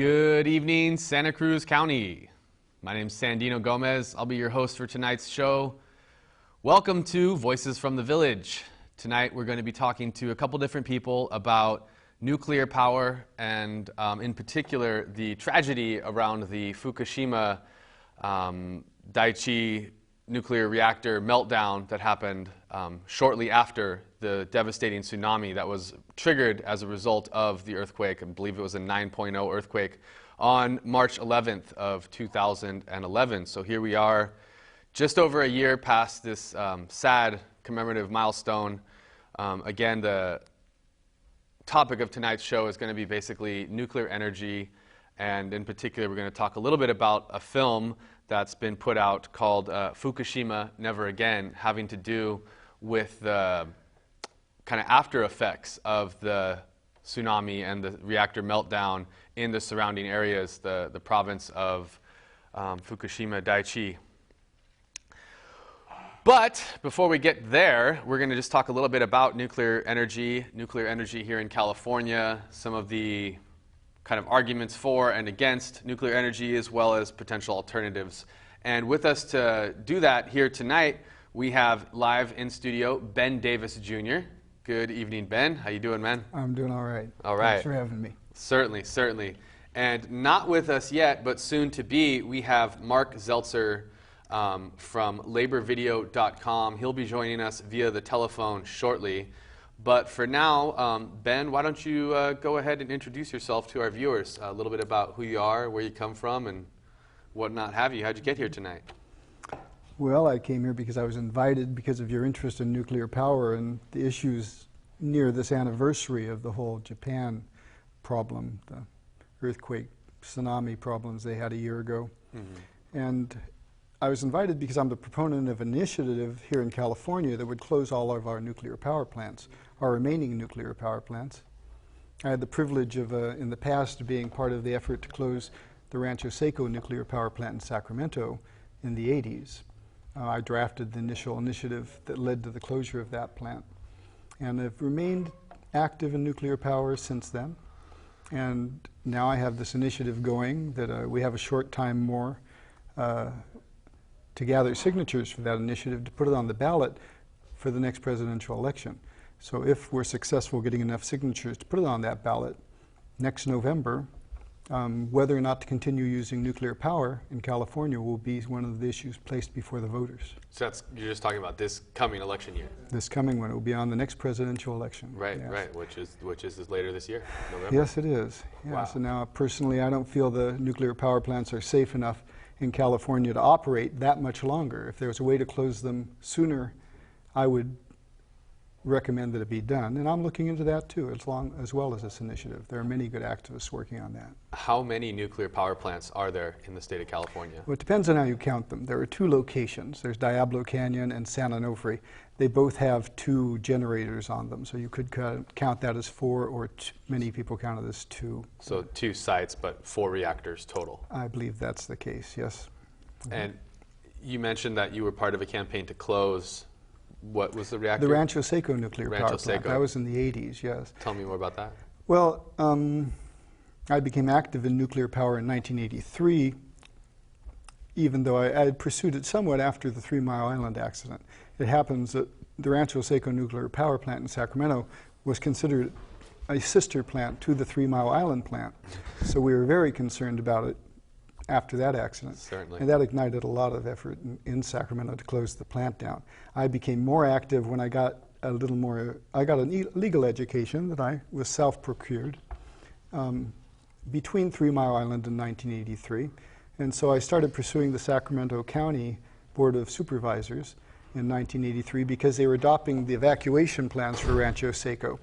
Good evening, Santa Cruz County. My name is Sandino Gomez. I'll be your host for tonight's show. Welcome to Voices from the Village. Tonight we're going to be talking to a couple different people about nuclear power and in particular the tragedy around the Fukushima Daiichi nuclear reactor meltdown that happened shortly after the devastating tsunami that was triggered as a result of the earthquake. I believe it was a 9.0 earthquake on March 11th of 2011. So here we are, just over a year past this sad commemorative milestone. Again, the topic of tonight's show is going to be basically nuclear energy, and in particular we're going to talk a little bit about a film that's been put out called Fukushima Never Again, having to do with the kind of after effects of the tsunami and the reactor meltdown in the surrounding areas, the province of Fukushima Daiichi. But before we get there, we're going to just talk a little bit about nuclear energy here in California, some of the kind of arguments for and against nuclear energy, as well as potential alternatives. And with us to do that here tonight, we have live in studio Ben Davis Jr. Good evening, Ben. How you doing, man? I'm doing all right. All right. Thanks for having me. Certainly, certainly. And not with us yet, but soon to be, we have Mark Zeltzer from laborvideo.com. He'll be joining us via the telephone shortly. But for now, Ben, why don't you go ahead and introduce yourself to our viewers, a little bit about who you are, where you come from, and whatnot have you. How'd you get here tonight? Well, I came here because I was invited because of your interest in nuclear power and the issues near this anniversary of the whole Japan problem, the earthquake, tsunami problems they had a year ago. Mm-hmm. And I was invited because I'm the proponent of an initiative here in California that would close all of our nuclear power plants, our remaining nuclear power plants. I had the privilege of, in the past, being part of the effort to close the Rancho Seco nuclear power plant in Sacramento in the 80s. I drafted the initial initiative that led to the closure of that plant. And I've remained active in nuclear power since then. And now I have this initiative going that we have a short time more to gather signatures for that initiative to put it on the ballot for the next presidential election. So if we're successful getting enough signatures to put it on that ballot next November, whether or not to continue using nuclear power in California will be one of the issues placed before the voters. So you're just talking about this coming election year? This coming one. It will be on the next presidential election. Right, yes. Right, which is later this year, November. Yes, it is. Yeah. Wow. So now, personally, I don't feel the nuclear power plants are safe enough in California to operate that much longer. If there was a way to close them sooner, I would recommend that it be done. And I'm looking into that too, as well as this initiative. There are many good activists working on that. How many nuclear power plants are there in the state of California? Well, it depends on how you count them. There are two locations. There's Diablo Canyon and San Onofre. They both have two generators on them, so you could count that as four, or many people count it as two. So two sites, but 4 reactors total? I believe that's the case, yes. Mm-hmm. And you mentioned that you were part of a campaign to close, what was the reactor? The Rancho Seco nuclear power plant. That was in the 80s, yes. Tell me more about that. Well, I became active in nuclear power in 1983, even though I had pursued it somewhat after the 3 Mile Island accident. It happens that the Rancho Seco nuclear power plant in Sacramento was considered a sister plant to the 3 Mile Island plant. So we were very concerned about it after that accident. Certainly. And that ignited a lot of effort in Sacramento to close the plant down. I became more active when I got a little more, I got a legal education that I was self-procured between 3 Mile Island and 1983. And so I started pursuing the Sacramento County Board of Supervisors in 1983 because they were adopting the evacuation plans for Rancho Seco.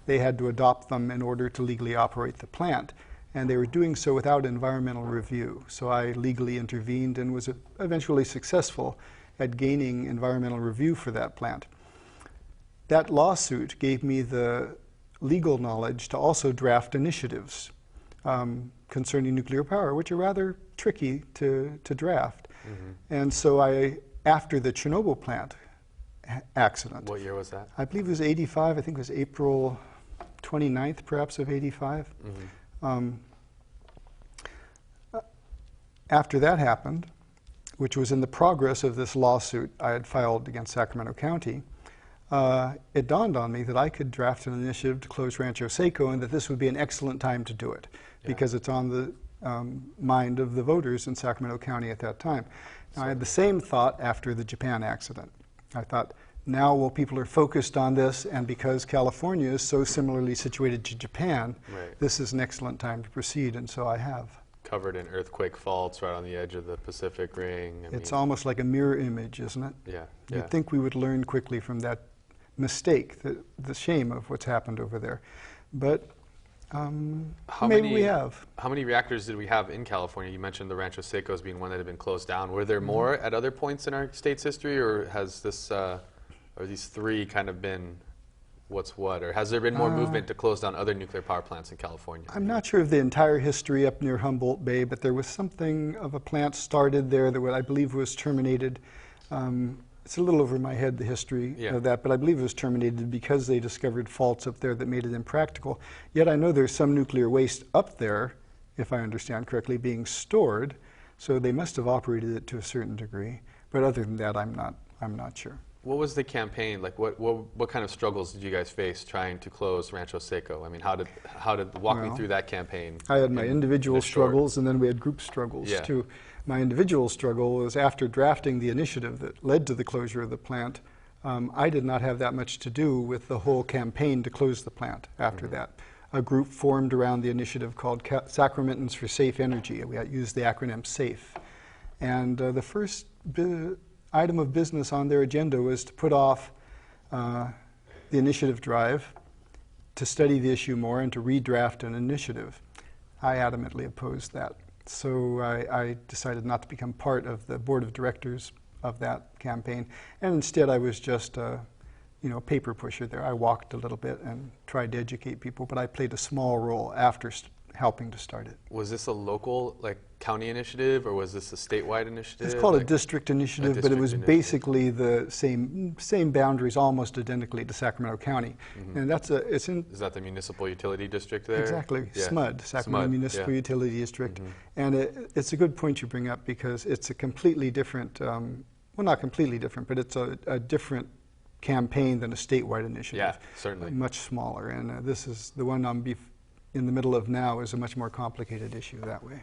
They had to adopt them in order to legally operate the plant. And they were doing so without environmental review. So I legally intervened and was eventually successful at gaining environmental review for that plant. That lawsuit gave me the legal knowledge to also draft initiatives concerning nuclear power, which are rather tricky to draft. Mm-hmm. And so after the Chernobyl plant accident. What year was that? I believe it was 85. I think it was April 29th, perhaps, of 85. Mm-hmm. after that happened, which was in the progress of this lawsuit I had filed against Sacramento County, it dawned on me that I could draft an initiative to close Rancho Seco and that this would be an excellent time to do it because it's on the mind of the voters in Sacramento County at that time. Now, I had the same thought after the Japan accident. I thought, now while people are focused on this, and because California is so similarly situated to Japan, this is an excellent time to proceed, and so I have. Covered in earthquake faults right on the edge of the Pacific Ring. It's almost like a mirror image, isn't it? Yeah. You'd think we would learn quickly from that mistake, the shame of what's happened over there. But maybe we have. How many reactors did we have in California? You mentioned the Rancho Seco as being one that had been closed down. Were there more at other points in our state's history, or has this, or these three kind of been what's what? Or has there been more movement to close down other nuclear power plants in California? I'm not sure of the entire history up near Humboldt Bay, but there was something of a plant started there that I believe was terminated. It's a little over my head, the history of that, but I believe it was terminated because they discovered faults up there that made it impractical. Yet I know there's some nuclear waste up there, if I understand correctly, being stored, so they must have operated it to a certain degree. But other than that, I'm not sure. What was the campaign like? What kind of struggles did you guys face trying to close Rancho Seco? I mean, how did walk me through that campaign? I had my individual struggles, and then we had group struggles too. My individual struggle was after drafting the initiative that led to the closure of the plant. I did not have that much to do with the whole campaign to close the plant after that. A group formed around the initiative called Sacramentans for Safe Energy. We used the acronym SAFE. And the first item of business on their agenda was to put off the initiative drive, to study the issue more, and to redraft an initiative. I adamantly opposed that. So I decided not to become part of the board of directors of that campaign, and instead I was just a paper pusher there. I walked a little bit and tried to educate people, but I played a small role after helping to start it. Was this a local, county initiative, or was this a statewide initiative? It's called a district initiative, but it was basically the same boundaries, almost identically to Sacramento County. And is that the municipal utility district there? Exactly, SMUD, Sacramento Municipal Utility District. And it's a good point you bring up because it's a completely different, well, not completely different, but it's a different campaign than a statewide initiative. Yeah, certainly. Much smaller, and this is the one I'm in the middle of now is a much more complicated issue that way.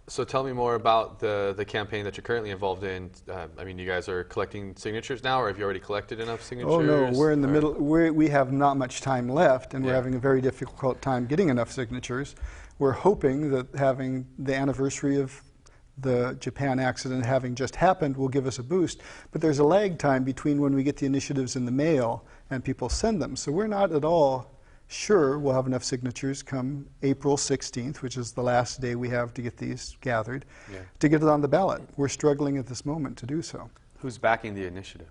So tell me more about the campaign that you're currently involved in. I mean, you guys are collecting signatures now, or have you already collected enough signatures? Oh no, we're in the middle. We have not much time left, and we're having a very difficult time getting enough signatures. We're hoping that having the anniversary of the Japan accident having just happened will give us a boost, but there's a lag time between when we get the initiatives in the mail and people send them. So we're not at all sure we'll have enough signatures come April 16th, which is the last day we have to get these gathered, to get it on the ballot. We're struggling at this moment to do so. Who's backing the initiative?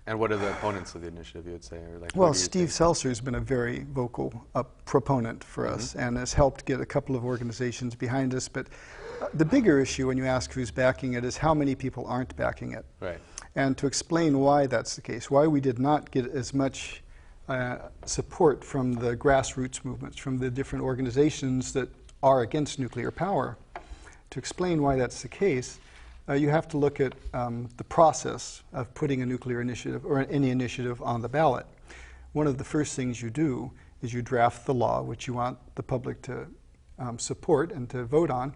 And what are the opponents of the initiative, you would say? Or well, Steve Seltzer's been a very vocal proponent for us and has helped get a couple of organizations behind us. But the bigger issue when you ask who's backing it is how many people aren't backing it. Right. And to explain why that's the case, why we did not get as much support from the grassroots movements, from the different organizations that are against nuclear power. To explain why that's the case, you have to look at the process of putting a nuclear initiative or any initiative on the ballot. One of the first things you do is you draft the law, which you want the public to support and to vote on,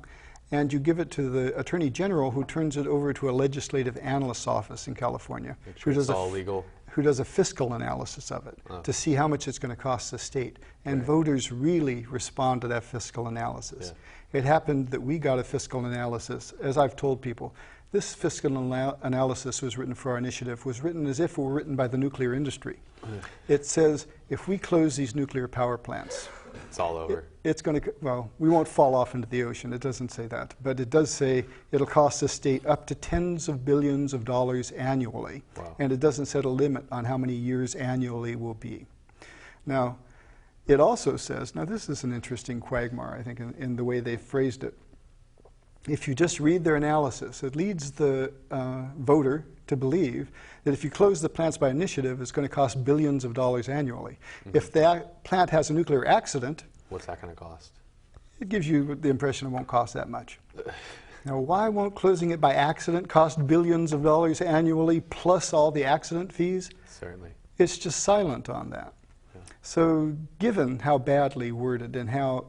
and you give it to the Attorney General, who turns it over to a legislative analyst's office in California, sure it's all legal. Who does a fiscal analysis of it to see how much it's going to cost the state. And voters really respond to that fiscal analysis. It happened that we got a fiscal analysis, as I've told people. This fiscal analysis was written for our initiative, was written as if it were written by the nuclear industry. It says, if we close these nuclear power plants, it's all over. It's going to, well, we won't fall off into the ocean. It doesn't say that. But it does say it'll cost the state up to tens of billions of dollars annually. Wow. And it doesn't set a limit on how many years annually will be. Now, it also says, now this is an interesting quagmire, I think, in the way they've phrased it. If you just read their analysis, it leads the voter to believe that if you close the plants by initiative, it's going to cost billions of dollars annually. If that plant has a nuclear accident, what's that going to cost? It gives you the impression it won't cost that much. Now, why won't closing it by accident cost billions of dollars annually plus all the accident fees? Certainly. It's just silent on that. Yeah. So given how badly worded and how,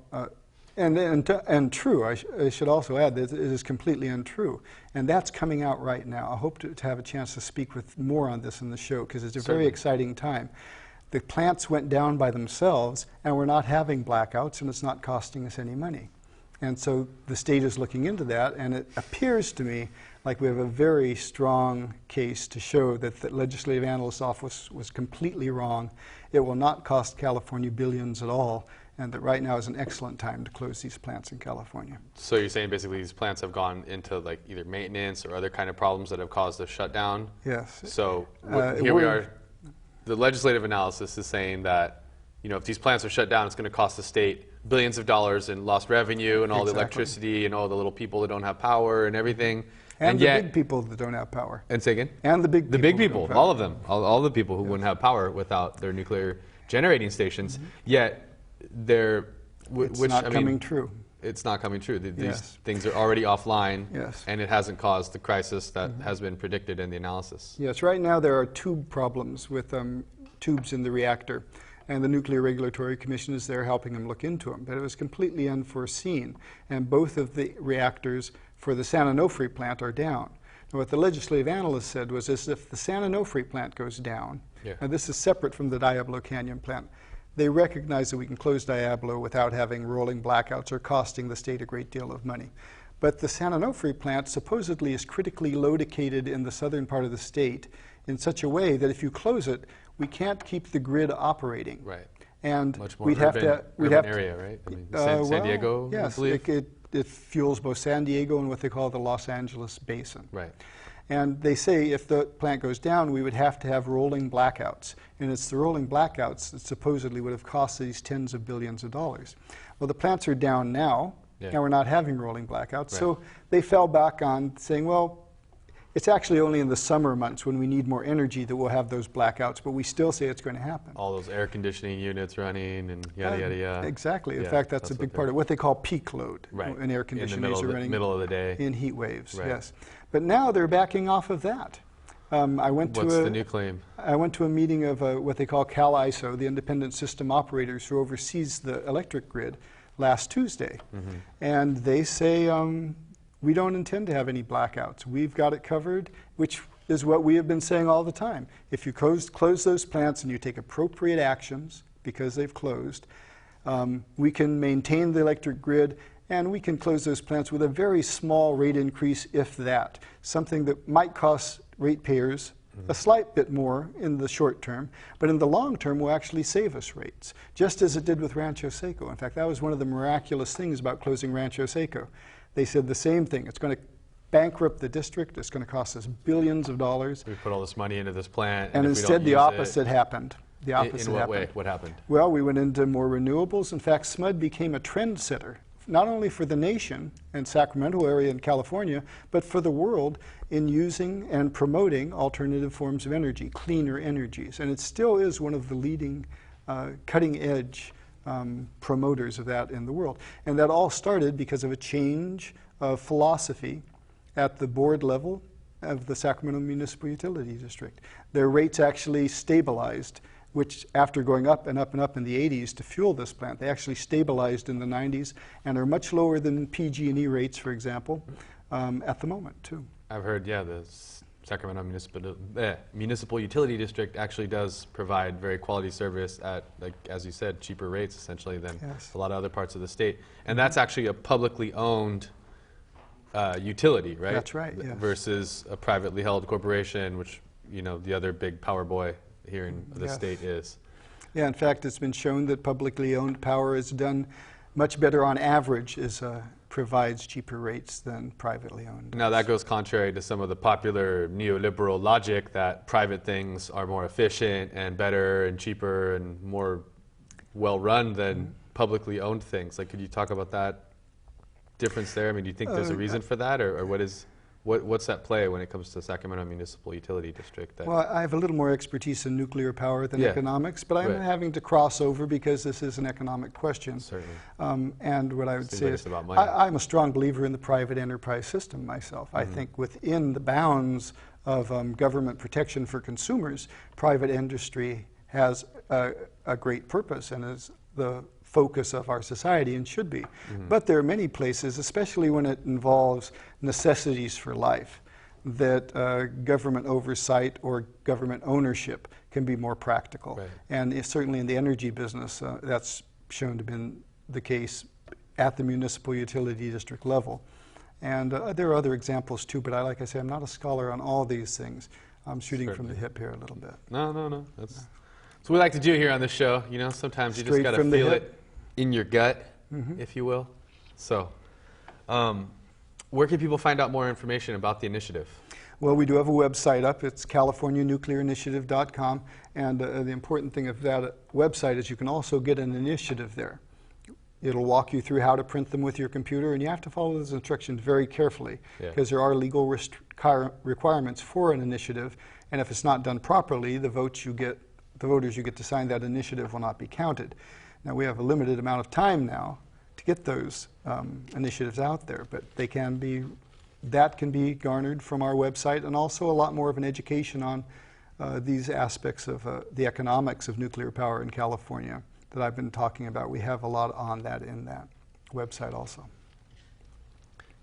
and true, I should also add that it is completely untrue. And that's coming out right now. I hope to have a chance to speak with more on this in the show because it's a very exciting time. The plants went down by themselves and we're not having blackouts and it's not costing us any money. And so the state is looking into that, and it appears to me like we have a very strong case to show that the Legislative Analyst's Office was completely wrong. It will not cost California billions at all, and that right now is an excellent time to close these plants in California. So you're saying basically these plants have gone into like either maintenance or other kind of problems that have caused a shutdown? Yes. So here we are. The legislative analysis is saying that, you know, if these plants are shut down, it's going to cost the state billions of dollars in lost revenue and all the electricity and all the little people that don't have power and everything. And the big people that don't have power. And say again? And the big people. All of them. All the people who wouldn't have power without their nuclear generating stations. Yet they're... It's not coming true. It's not coming true. These things are already offline, and it hasn't caused the crisis that has been predicted in the analysis. Yes, right now there are tube problems with tubes in the reactor, and the Nuclear Regulatory Commission is there helping them look into them. But it was completely unforeseen, and both of the reactors for the San Onofre plant are down. Now, what the legislative analyst said was as if the San Onofre plant goes down, and this is separate from the Diablo Canyon plant, they recognize that we can close Diablo without having rolling blackouts or costing the state a great deal of money. But the San Onofre plant supposedly is critically located in the southern part of the state in such a way that if you close it, we can't keep the grid operating. Right. And much more we'd have to area, right? I mean, San Diego, yes, I believe? It fuels both San Diego and what they call the Los Angeles Basin. Right. And they say if the plant goes down, we would have to have rolling blackouts. And it's the rolling blackouts that supposedly would have cost these tens of billions of dollars. Well, the plants are down now, and we're not having rolling blackouts. So they fell back on saying, well, it's actually only in the summer months when we need more energy that we'll have those blackouts, but we still say it's going to happen. All those air conditioning units running and yada, yada, yada. Exactly. In fact, that's a big part of what they call peak load. Right. When air conditioners are running middle of the day. In heat waves, yes. But now they're backing off of that. What's the new claim? I went to a meeting of what they call CalISO, the independent system operators who oversees the electric grid, last Tuesday. And they say, we don't intend to have any blackouts. We've got it covered, which is what we have been saying all the time. If you close those plants and you take appropriate actions because they've closed, we can maintain the electric grid and we can close those plants with a very small rate increase, if that. Something that might cost ratepayers a slight bit more in the short term, but in the long term will actually save us rates, just as it did with Rancho Seco. In fact, that was one of the miraculous things about closing Rancho Seco. They said the same thing. It's going to bankrupt the district. It's going to cost us billions of dollars. We put all this money into this plant. And instead the opposite happened. The opposite In what happened. way? What happened? Well, we went into more renewables. In fact, SMUD became a trend setter, not only for the nation and Sacramento area in California, but for the world in using and promoting alternative forms of energy, cleaner energies. And it still is one of the leading cutting edge promoters of that in the world. And that all started because of a change of philosophy at the board level of the Sacramento Municipal Utility District. Their rates actually stabilized, which after going up and up and up in the 80s to fuel this plant, they actually stabilized in the 90s and are much lower than PG&E rates, for example, at the moment, too. I've heard, the Sacramento Municipal Utility District actually does provide very quality service at, like as you said, cheaper rates essentially than a lot of other parts of the state. And that's actually a publicly owned utility, right? That's right, yes. Versus a privately held corporation, which, you know, the other big power boy here in the state is. Yeah, in fact, it's been shown that publicly owned power is done much better on average, provides cheaper rates than privately owned. Now that goes contrary to some of the popular neoliberal logic that private things are more efficient and better and cheaper and more well-run than publicly owned things. Like, could you talk about that difference there? I mean, do you think there's a reason for that, or what What's at play when it comes to Sacramento Municipal Utility District? Well, I have a little more expertise in nuclear power than Yeah. economics, but I'm Right. having to cross over because this is an economic question. Certainly. And what I would Seems say like is, it's about money. I'm a strong believer in the private enterprise system myself. I think within the bounds of government protection for consumers, private industry has a great purpose and is the focus of our society and should be. But there are many places, especially when it involves necessities for life, that government oversight or government ownership can be more practical. Right. And certainly in the energy business, that's shown to have been the case at the municipal utility district level. And there are other examples too, but like I say, I'm not a scholar on all these things. I'm shooting from the hip here a little bit. No. That's what we like to do here on this show. You know, sometimes you just Straight got to from the feel hip. it in your gut, if you will. So, where can people find out more information about the initiative? Well, we do have a website up. It's californianuclearinitiative.com. And the important thing of that website is you can also get an initiative there. It'll walk you through how to print them with your computer, and you have to follow those instructions very carefully because there are legal requirements for an initiative, and if it's not done properly, the voters you get to sign that initiative will not be counted. Now, we have a limited amount of time now to get those initiatives out there, but that can be garnered from our website, and also a lot more of an education on these aspects of the economics of nuclear power in California that I've been talking about. We have a lot on that in that website also.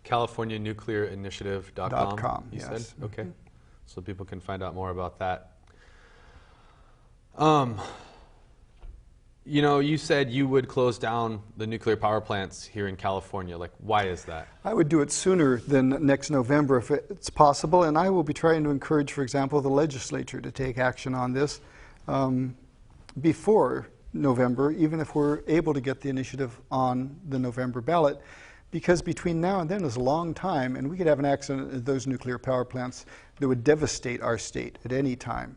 CaliforniaNuclearInitiative.com, you yes. said? Okay. So people can find out more about that. You know, you said you would close down the nuclear power plants here in California. Like, why is that? I would do it sooner than next November if it's possible, and I will be trying to encourage, for example, the legislature to take action on this before November, even if we're able to get the initiative on the November ballot, because between now and then is a long time, and we could have an accident at those nuclear power plants that would devastate our state at any time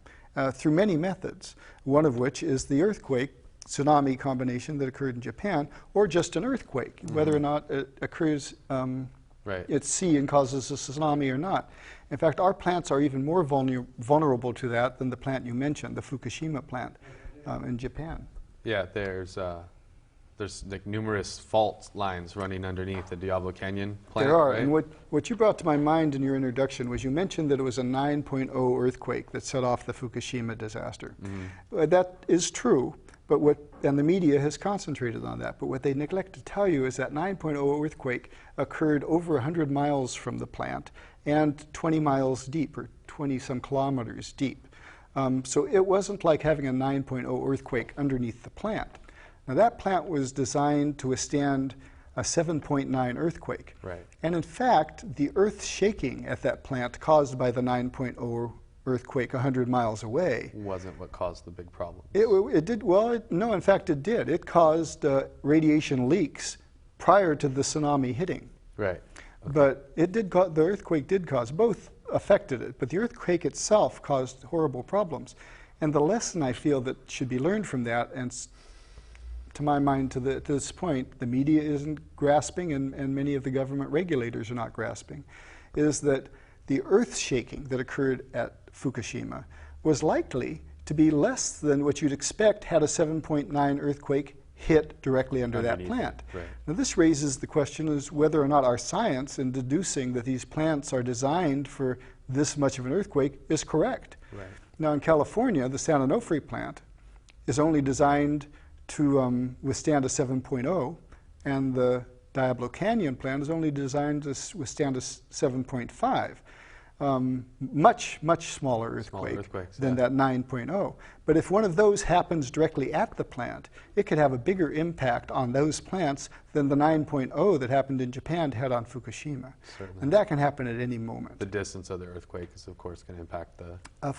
through many methods, one of which is the earthquake tsunami combination that occurred in Japan, or just an earthquake, whether or not it occurs at sea and causes a tsunami or not. In fact, our plants are even more vulnerable to that than the plant you mentioned, the Fukushima plant in Japan. Yeah, there's like numerous fault lines running underneath the Diablo Canyon plant. There are, right? and what you brought to my mind in your introduction was you mentioned that it was a 9.0 earthquake that set off the Fukushima disaster. That is true, but and the media has concentrated on that, but what they neglect to tell you is that 9.0 earthquake occurred over 100 miles from the plant and 20 miles deep, or 20-some kilometers deep. So it wasn't like having a 9.0 earthquake underneath the plant. Now, that plant was designed to withstand a 7.9 earthquake. Right. And in fact, the earth shaking at that plant caused by the 9.0 earthquake 100 miles away wasn't what caused the big problem. It did, well, no, in fact it did. It caused radiation leaks prior to the tsunami hitting. Right. Okay. But the earthquake did cause, both affected it, but the earthquake itself caused horrible problems. And the lesson I feel that should be learned from that, and to my mind to this point, the media isn't grasping and many of the government regulators are not grasping, is that the earth shaking that occurred at Fukushima was likely to be less than what you'd expect had a 7.9 earthquake hit directly under that plant. Right. Now, this raises the question is whether or not our science in deducing that these plants are designed for this much of an earthquake is correct. Right. Now, in California, the San Onofre plant is only designed to withstand a 7.0, and the Diablo Canyon plant is only designed to withstand a 7.5. Much smaller earthquake than that 9.0. But if one of those happens directly at the plant, it could have a bigger impact on those plants than the 9.0 that happened in Japan had on Fukushima. Certainly. And that can happen at any moment. The distance of the earthquake is, of course, going to impact the power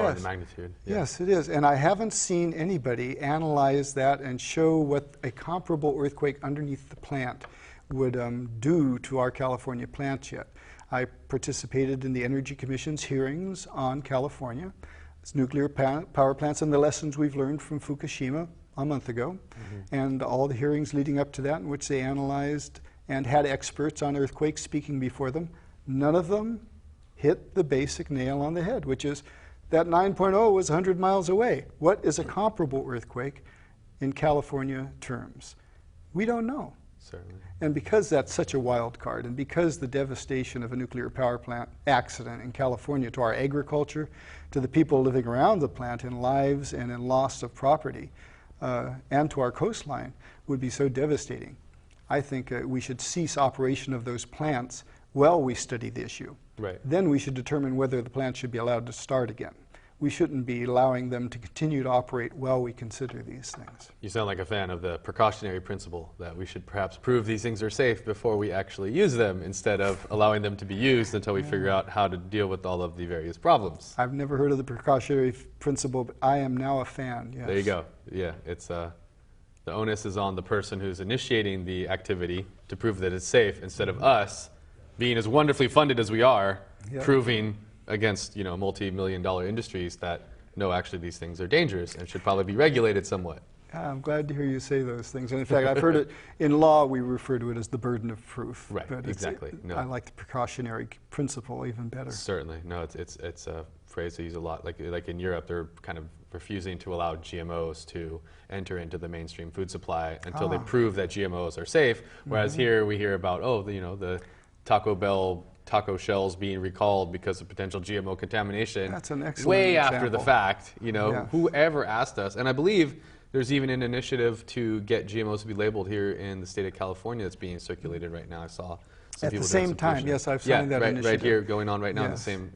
and the magnitude. Yeah. Yes, it is. And I haven't seen anybody analyze that and show what a comparable earthquake underneath the plant would do to our California plants yet. I participated in the Energy Commission's hearings on California, its nuclear power plants, and the lessons we've learned from Fukushima a month ago, and all the hearings leading up to that in which they analyzed and had experts on earthquakes speaking before them. None of them hit the basic nail on the head, which is that 9.0 was 100 miles away. What is a comparable earthquake in California terms? We don't know. Certainly. And because that's such a wild card, and because the devastation of a nuclear power plant accident in California to our agriculture, to the people living around the plant in lives and in loss of property, and to our coastline would be so devastating, I think we should cease operation of those plants while we study the issue. Right. Then we should determine whether the plant should be allowed to start again. We shouldn't be allowing them to continue to operate while we consider these things. You sound like a fan of the precautionary principle, that we should perhaps prove these things are safe before we actually use them, instead of allowing them to be used until we figure out how to deal with all of the various problems. I've never heard of the precautionary principle, but I am now a fan, yes. There you go. Yeah, it's the onus is on the person who's initiating the activity to prove that it's safe, instead of us being as wonderfully funded as we are, proving against multi-million-dollar industries that no, actually these things are dangerous and should probably be regulated somewhat. I'm glad to hear you say those things. And in fact, I've heard it in law, we refer to it as the burden of proof. Right, but exactly. No. I like the precautionary principle even better. Certainly. No, it's a phrase they use a lot. Like in Europe, they're kind of refusing to allow GMOs to enter into the mainstream food supply until they prove that GMOs are safe. Whereas here we hear about, the Taco Bell taco shells being recalled because of potential GMO contamination. That's an excellent way example. After the fact. Yeah. Whoever asked us, and I believe there's even an initiative to get GMOs to be labeled here in the state of California that's being circulated right now. I saw some at people the same time, yes, I've signed that initiative. Right here, going on right now in the Yes. same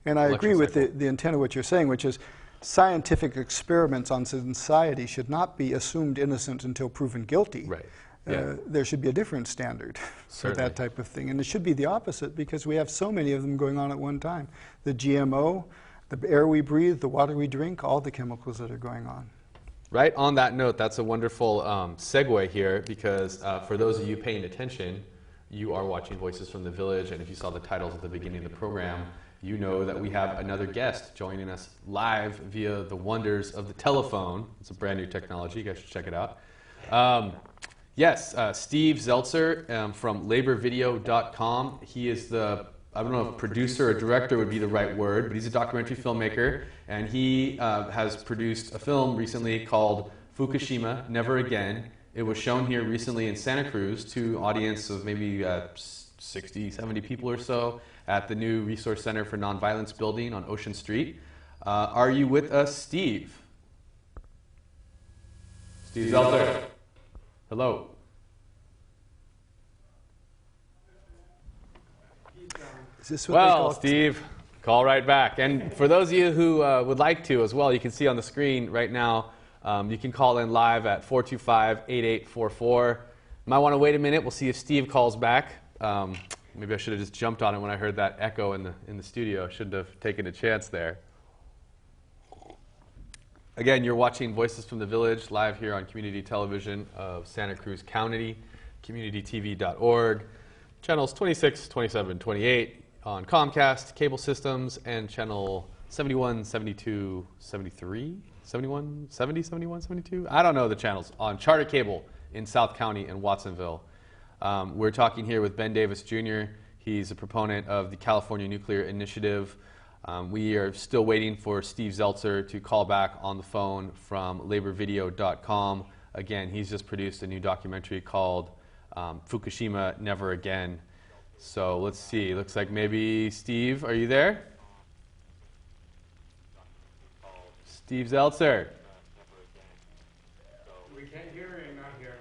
And I agree with cycle. the intent of what you're saying, which is scientific experiments on society should not be assumed innocent until proven guilty. Right. Yeah. There should be a different standard for Certainly. that type of thing. And it should be the opposite, because we have so many of them going on at one time. The GMO, the air we breathe, the water we drink, all the chemicals that are going on. Right on that note, that's a wonderful segue here, because for those of you paying attention, you are watching Voices from the Village, and if you saw the titles at the beginning of the program, you know that we have another guest joining us live via the wonders of the telephone. It's a brand new technology. You guys should check it out. Yes, Steve Zeltzer from laborvideo.com. He is the, I don't know if producer or director would be the right word, but he's a documentary filmmaker, and he has produced a film recently called Fukushima, Never Again. It was shown here recently in Santa Cruz to an audience of maybe 60, 70 people or so at the new Resource Center for Nonviolence building on Ocean Street. Are you with us, Steve? Steve Zeltzer. Hello. Is this what they call it? Steve, call right back. And for those of you who would like to as well, you can see on the screen right now, you can call in live at 425-8844. Might want to wait a minute. We'll see if Steve calls back. Maybe I should have just jumped on it when I heard that echo in the studio. I shouldn't have taken a chance there. Again, you're watching Voices from the Village live here on community television of Santa Cruz County, communitytv.org, channels 26, 27, 28 on Comcast, cable systems, and channel 71, 72, 73, 71, 70, 71, 72? I don't know the channels on Charter Cable in South County and Watsonville. We're talking here with Ben Davis Jr. He's a proponent of the California Nuclear Initiative. We are still waiting for Steve Zeltzer to call back on the phone from laborvideo.com. Again, he's just produced a new documentary called Fukushima, Never Again. So let's see. Looks like maybe Steve, are you there? Steve Zeltzer. We can't hear you, not here.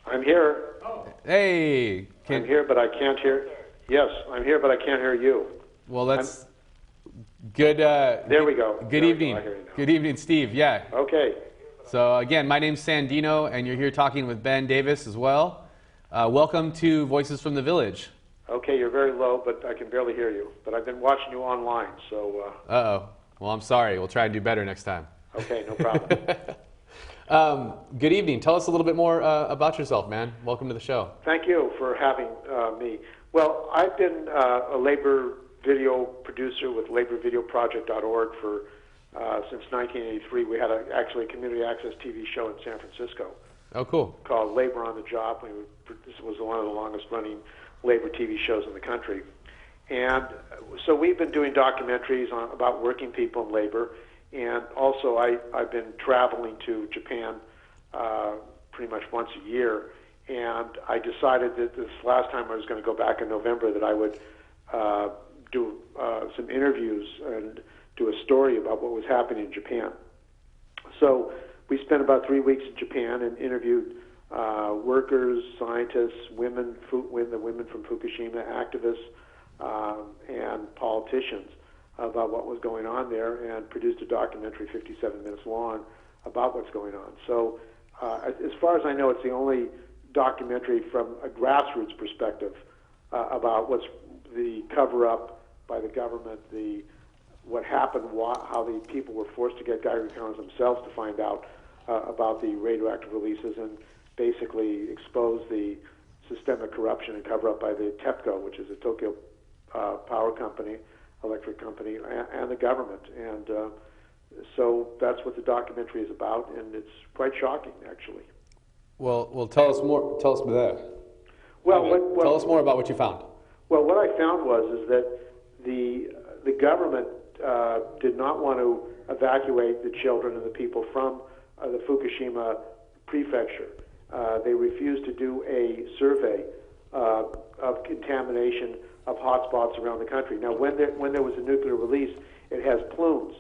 I'm here. Oh. Hey. I'm here, but I can't hear. Yes, I'm here, but I can't hear you. Well, that's good. There we go. Good There we evening. go. I hear you now. Good evening, Steve. Yeah. Okay. So again, my name's Sandino, and you're here talking with Ben Davis as well. Welcome to Voices from the Village. Okay, you're very low, but I can barely hear you. But I've been watching you online, so... Uh-oh. Well, I'm sorry. We'll try and do better next time. Okay, no problem. Good evening. Tell us a little bit more about yourself, man. Welcome to the show. Thank you for having me. Well, I've been a labor video producer with laborvideoproject.org for since 1983. We had actually a community access TV show in San Francisco Oh, cool. called Labor on the Job. This was one of the longest running labor TV shows in the country. And so we've been doing documentaries about working people in labor, and also I've been traveling to Japan pretty much once a year, and I decided that this last time I was going to go back in November that I would do some interviews and do a story about what was happening in Japan. So we spent about 3 weeks in Japan and interviewed workers, scientists, women from Fukushima, activists, and politicians about what was going on there, and produced a documentary 57 minutes long about what's going on. So as far as I know, it's the only documentary from a grassroots perspective about what's the cover-up by the government, what happened, how the people were forced to get Geiger counters themselves to find out about the radioactive releases, and basically expose the systemic corruption and cover-up by the TEPCO, which is a Tokyo power company, electric company, and the government. And so that's what the documentary is about, and it's quite shocking, actually. Well, tell us more. Tell us about that. Tell us more about what you found. Well, what I found is that the government did not want to evacuate the children and the people from the Fukushima prefecture. They refused to do a survey of contamination of hotspots around the country. Now, when there was a nuclear release, it has plumes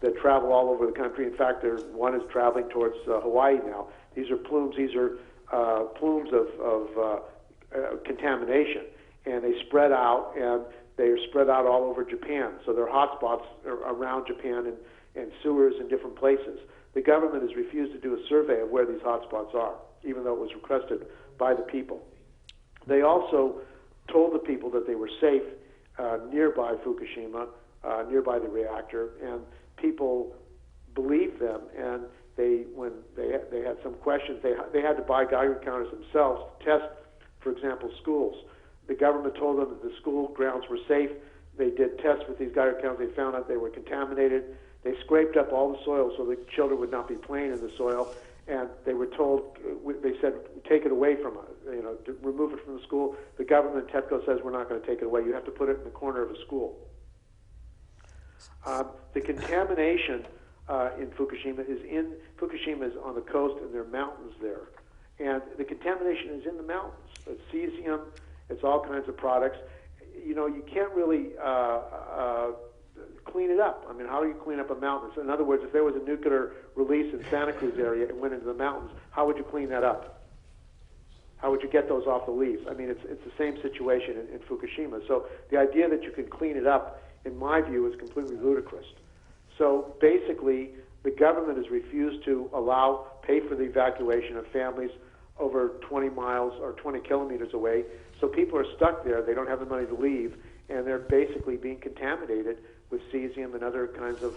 that travel all over the country. In fact, one is traveling towards Hawaii now. These are plumes. These are plumes of contamination, and they spread out, and they are spread out all over Japan. So there are hotspots around Japan and sewers in different places. The government has refused to do a survey of where these hotspots are, even though it was requested by the people. They also told the people that they were safe nearby Fukushima, nearby the reactor, and people believed them. And when they had some questions, they had to buy Geiger counters themselves to test, for example, schools. The government told them that the school grounds were safe. They did tests with these Geiger counters. They found out they were contaminated. They scraped up all the soil so the children would not be playing in the soil. And they were told, they said, take it away from us, remove it from the school. The government, TEPCO, says we're not going to take it away. You have to put it in the corner of a school. The contamination in Fukushima is on the coast, and there are mountains there. And the contamination is in the mountains. It's cesium, it's all kinds of products. You can't really clean it up. I mean, how do you clean up a mountain? So in other words, if there was a nuclear release in Santa Cruz area and went into the mountains, how would you clean that up? How would you get those off the leaves? I mean, it's the same situation in Fukushima. So the idea that you can clean it up, in my view, is completely ludicrous. So basically, the government has refused to pay for the evacuation of families over 20 miles or 20 kilometers away. So people are stuck there. They don't have the money to leave, and they're basically being contaminated with cesium and other kinds of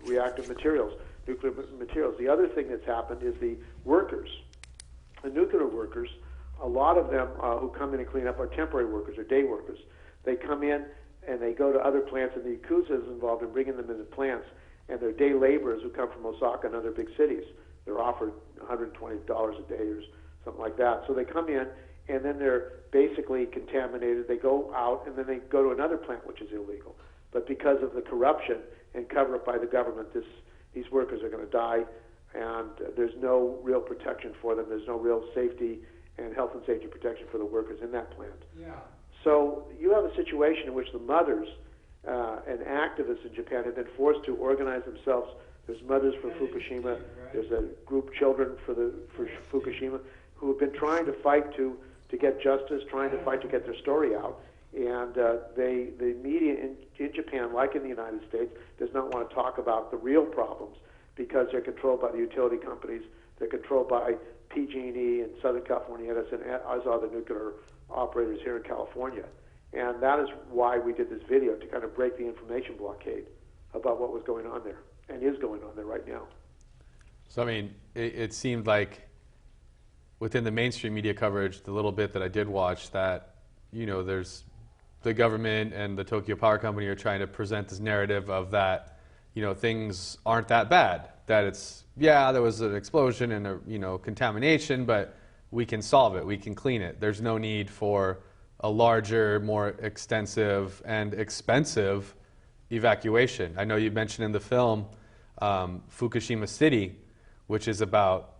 reactive materials, nuclear materials. The other thing that's happened is the workers, the nuclear workers, a lot of them who come in and clean up are temporary workers or day workers. They come in and they go to other plants, and the Yakuza is involved in bringing them into plants, and they're day laborers who come from Osaka and other big cities. They're offered $120 a day or something like that. So they come in, and then they're basically contaminated. They go out, and then they go to another plant, which is illegal. But because of the corruption and cover-up by the government, these workers are going to die, and there's no real protection for them. There's no real safety and health and safety protection for the workers in that plant. Yeah. So you have a situation in which the mothers and activists in Japan have been forced to organize themselves. There's mothers for Fukushima. There's a group, Children for Fukushima, who have been trying to fight to get justice, trying to fight to get their story out. And the media in Japan, like in the United States, does not want to talk about the real problems because they're controlled by the utility companies. They're controlled by PG&E in Southern California Edison, as are the nuclear operators here in California. And that is why we did this video, to kind of break the information blockade about what was going on there and is going on there right now. So, I mean, it seemed like within the mainstream media coverage, the little bit that I did watch, that, there's the government and the Tokyo Power Company are trying to present this narrative of that, things aren't that bad. That it's, there was an explosion and contamination, but we can solve it. We can clean it. There's no need for a larger, more extensive and expensive evacuation. I know you mentioned in the film Fukushima City, which is about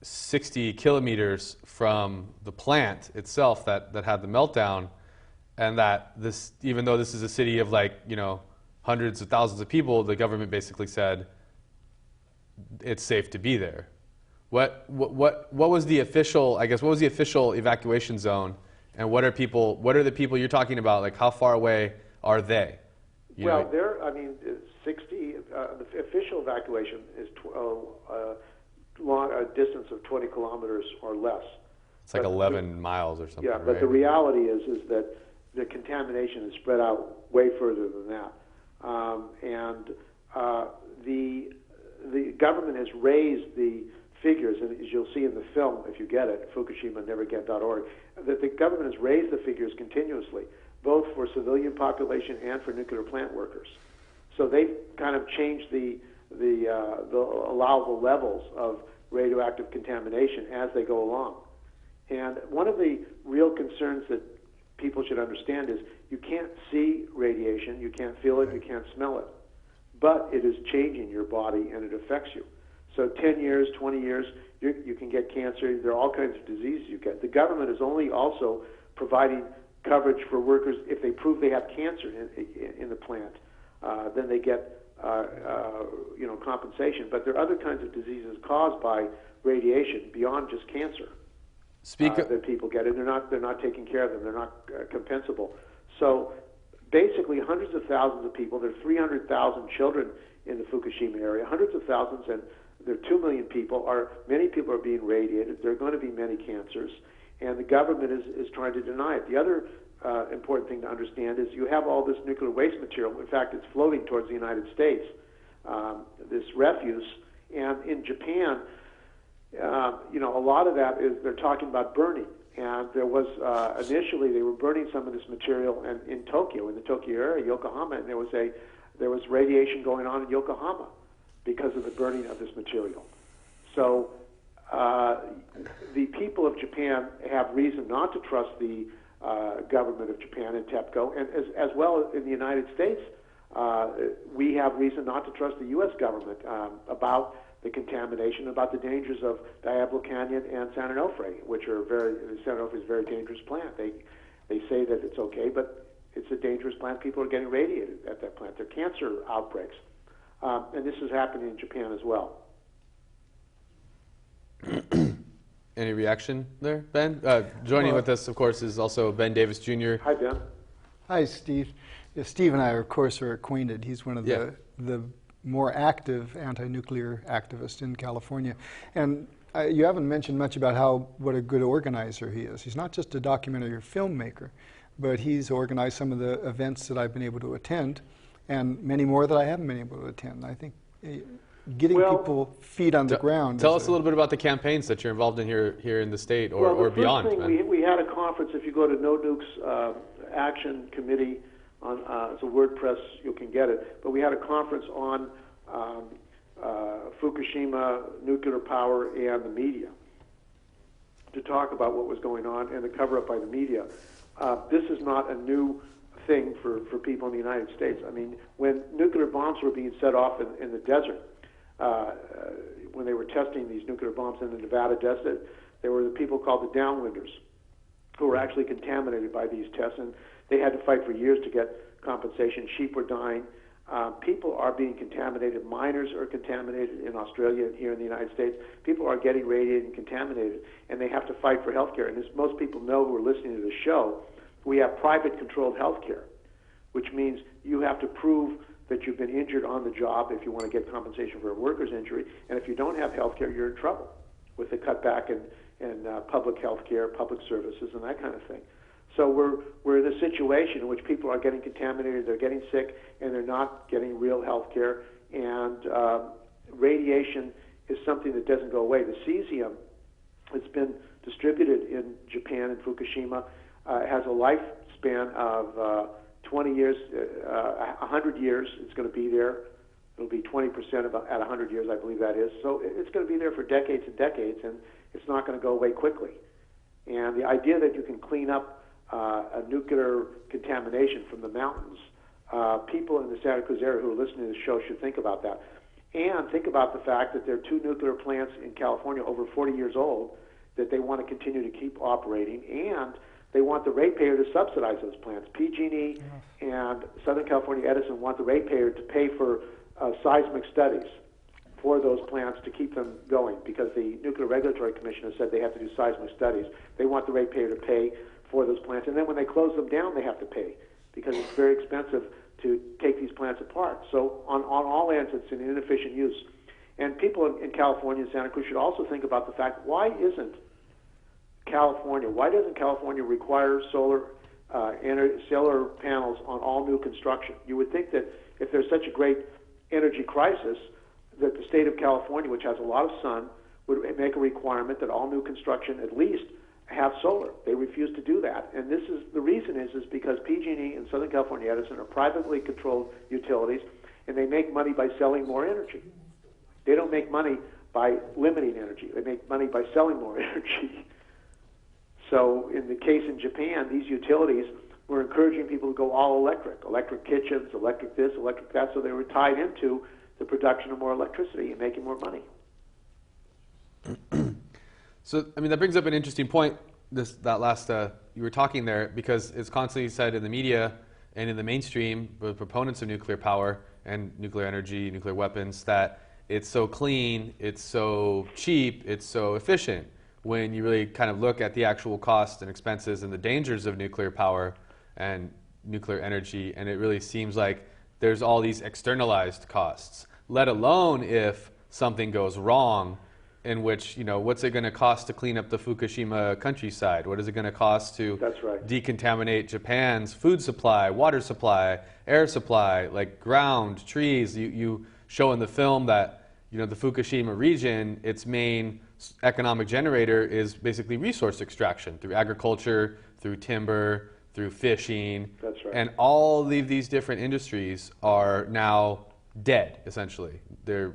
60 kilometers from the plant itself that had the meltdown, and that this, even though this is a city of hundreds of thousands of people, the government basically said it's safe to be there. What was the official, I guess, what was the official evacuation zone, and what are the people you're talking about? Like, how far away are they? Well, they're, I mean, 60, the official evacuation is a distance of 20 kilometers or less. It's like 11 miles or something. Yeah, but right? the reality is that the contamination is spread out way further than that. The government has raised the figures, and as you'll see in the film, if you get it, FukushimaNeverGet.org, that the government has raised the figures continuously, both for civilian population and for nuclear plant workers. So they've kind of changed the allowable levels of radioactive contamination as they go along. And one of the real concerns that people should understand is you can't see radiation, you can't feel it, you can't smell it, but it is changing your body and it affects you. So 10 years, 20 years, you can get cancer. There are all kinds of diseases you get. The government is only also providing coverage for workers if they prove they have cancer in the plant. Then they get compensation. But there are other kinds of diseases caused by radiation beyond just cancer that people get, and they're not taking care of them. They're not compensable. So basically, hundreds of thousands of people. There are 300,000 children in the Fukushima area. Hundreds of thousands, and there are 2 million people. Many people are being radiated. There are going to be many cancers, and the government is trying to deny it. The other important thing to understand is you have all this nuclear waste material. In fact, it's floating towards the United States, this refuse. And in Japan, a lot of that is they're talking about burning. And there was initially they were burning some of this material in Tokyo, in the Tokyo area, Yokohama, and there was radiation going on in Yokohama because of the burning of this material. So the people of Japan have reason not to trust the government of Japan and TEPCO, and as well in the United States, we have reason not to trust the U.S. government about the contamination, about the dangers of Diablo Canyon and San Onofre, which are San Onofre is a very dangerous plant. They say that it's okay, but it's a dangerous plant. People are getting radiated at that plant. There are cancer outbreaks, and this is happening in Japan as well. Any reaction there, Ben? Joining with us, of course, is also Ben Davis Jr. Hi, Ben. Hi, Steve. Yeah, Steve and I, of course, are acquainted. He's one of the more active anti-nuclear activists in California. And you haven't mentioned much about what a good organizer he is. He's not just a documentary filmmaker, but he's organized some of the events that I've been able to attend, and many more that I haven't been able to attend. I think getting people feet on the ground. Tell us a little bit about the campaigns that you're involved in here in the state or beyond. Well, the first thing, we had a conference. If you go to No Nukes Action Committee, it's a WordPress, you can get it. But we had a conference on Fukushima, nuclear power, and the media to talk about what was going on and the cover-up by the media. This is not a new thing for people in the United States. I mean, when nuclear bombs were being set off in the desert, when they were testing these nuclear bombs in the Nevada desert, there were the people called the downwinders who were actually contaminated by these tests, and they had to fight for years to get compensation. Sheep were dying. People are being contaminated. Miners are contaminated in Australia and here in the United States. People are getting radiated and contaminated, and they have to fight for health care. And as most people know who are listening to the show, we have private controlled health care, which means you have to prove that you've been injured on the job if you want to get compensation for a worker's injury. And if you don't have health care, you're in trouble with the cutback in public health care, public services, and that kind of thing. So we're in a situation in which people are getting contaminated, they're getting sick, and they're not getting real health care. And radiation is something that doesn't go away. The cesium that's been distributed in Japan and Fukushima has a lifespan of 20 years, 100 years. It's going to be there. It'll be 20% at 100 years, I believe that is. So it's going to be there for decades and decades, and it's not going to go away quickly. And the idea that you can clean up a nuclear contamination from the mountains, people in the Santa Cruz area who are listening to the show should think about that. And think about the fact that there are 2 nuclear plants in California over 40 years old that they want to continue to keep operating, and they want the ratepayer to subsidize those plants. PG&E and Southern California Edison want the ratepayer to pay for seismic studies for those plants to keep them going, because the Nuclear Regulatory Commission has said they have to do seismic studies. They want the ratepayer to pay for those plants, and then when they close them down, they have to pay, because it's very expensive to take these plants apart. So on all ends, it's an inefficient use. And people in California and Santa Cruz should also think about the fact, why doesn't California require solar panels on all new construction? You would think that if there's such a great energy crisis, that the state of California, which has a lot of sun, would make a requirement that all new construction at least have solar. They refuse to do that, and the reason is because PG&E and Southern California Edison are privately controlled utilities, and they make money by selling more energy. They don't make money by limiting energy. They make money by selling more energy. So in the case in Japan, these utilities were encouraging people to go all electric kitchens, electric this, electric that, so they were tied into the production of more electricity and making more money. So, I mean, that brings up an interesting point, that last, you were talking there, because it's constantly said in the media and in the mainstream, with proponents of nuclear power and nuclear energy, nuclear weapons, that it's so clean, it's so cheap, it's so efficient. When you really kind of look at the actual costs and expenses and the dangers of nuclear power and nuclear energy, and it really seems like there's all these externalized costs, let alone if something goes wrong, in which, what's it going to cost to clean up the Fukushima countryside? What is it going to cost to decontaminate Japan's food supply, water supply, air supply, like ground, trees? You show in the film that, the Fukushima region, its main economic generator is basically resource extraction through agriculture, through timber, through fishing. That's right. And all of these different industries are now dead, essentially. They're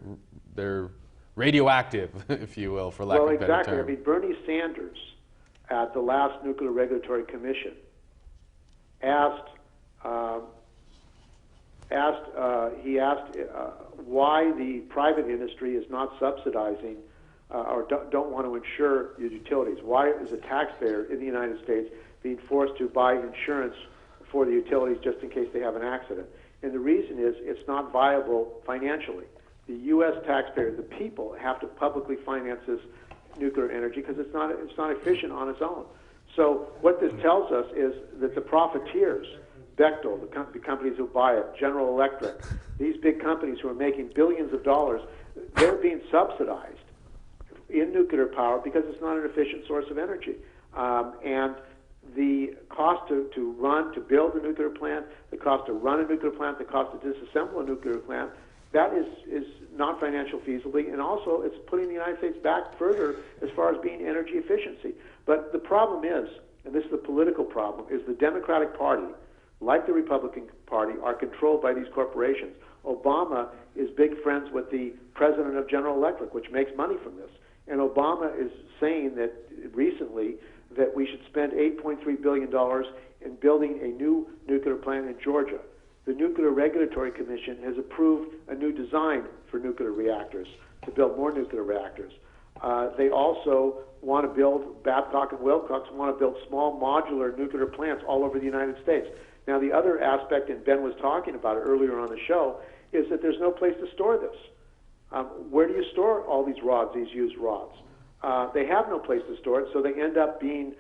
radioactive, if you will, for lack of a better term. Well, exactly. I mean, Bernie Sanders at the last Nuclear Regulatory Commission asked why the private industry is not subsidizing or don't want to insure your utilities. Why is a taxpayer in the United States being forced to buy insurance for the utilities just in case they have an accident? And the reason is it's not viable financially. The U.S. taxpayer, the people, have to publicly finance this nuclear energy because it's not efficient on its own. So what this tells us is that the profiteers, Bechtel, the companies who buy it, General Electric, these big companies who are making billions of dollars, they're being subsidized in nuclear power because it's not an efficient source of energy. And the cost to build a nuclear plant, the cost to run a nuclear plant, the cost to disassemble a nuclear plant, that is not financial feasibly, and also it's putting the United States back further as far as being energy efficiency. But the problem is, and this is the political problem, is the Democratic Party, like the Republican Party, are controlled by these corporations. Obama is big friends with the president of General Electric, which makes money from this. And Obama is saying that recently that we should spend $8.3 billion in building a new nuclear plant in Georgia. The Nuclear Regulatory Commission has approved a new design for nuclear reactors, to build more nuclear reactors. They also want to build, Babcock and Wilcox want to build small modular nuclear plants all over the United States. Now, the other aspect, and Ben was talking about it earlier on the show, is that there's no place to store this. Where do you store all these rods, these used rods? They have no place to store it, so they end up being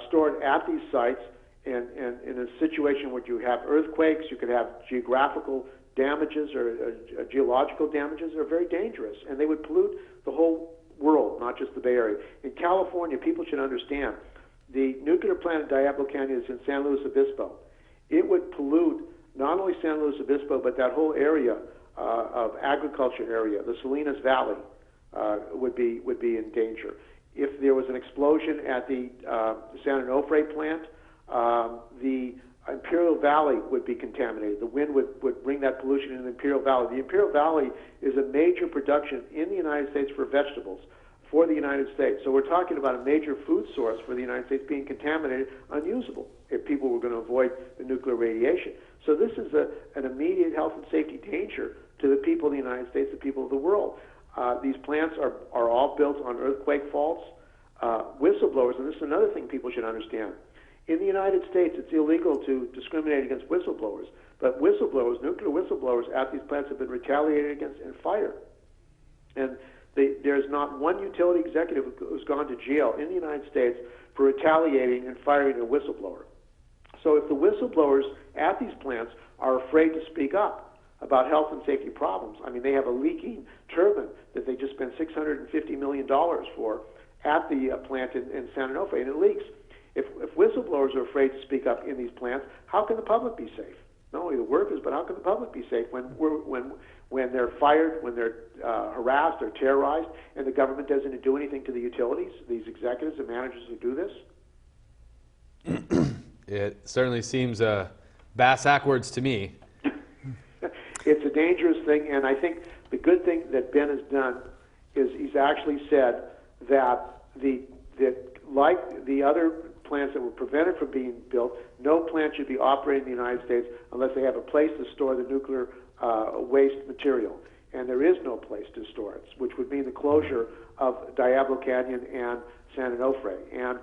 stored at these sites in a situation where you have earthquakes, you could have geographical damages or geological damages that are very dangerous, and they would pollute the whole world, not just the Bay Area. In California, people should understand, the nuclear plant in Diablo Canyon is in San Luis Obispo. It would pollute not only San Luis Obispo, but that whole area of agriculture area, the Salinas Valley, would be in danger. If there was an explosion at the San Onofre plant, the Imperial Valley would be contaminated. The wind would bring that pollution into the Imperial Valley. The Imperial Valley is a major production in the United States for vegetables, for the United States. So we're talking about a major food source for the United States being contaminated, unusable, if people were going to avoid the nuclear radiation. So this is an immediate health and safety danger to the people of the United States, the people of the world. These plants are all built on earthquake faults. Whistleblowers, and this is another thing people should understand. In the United States, it's illegal to discriminate against whistleblowers, but whistleblowers, nuclear whistleblowers at these plants have been retaliated against and fired. And there's not one utility executive who's gone to jail in the United States for retaliating and firing a whistleblower. So if the whistleblowers at these plants are afraid to speak up about health and safety problems, I mean, they have a leaking turbine that they just spent $650 million for at the plant in San Onofre, and it leaks. If whistleblowers are afraid to speak up in these plants, how can the public be safe? Not only the workers, but how can the public be safe when they're fired, when they're harassed or terrorized, and the government doesn't do anything to the utilities, these executives and managers who do this? It certainly seems bass-ackwards to me. It's a dangerous thing, and I think the good thing that Ben has done is he's actually said that like the other plants that were prevented from being built, no plant should be operating in the United States unless they have a place to store the nuclear waste material. And there is no place to store it, which would mean the closure of Diablo Canyon and San Onofre. And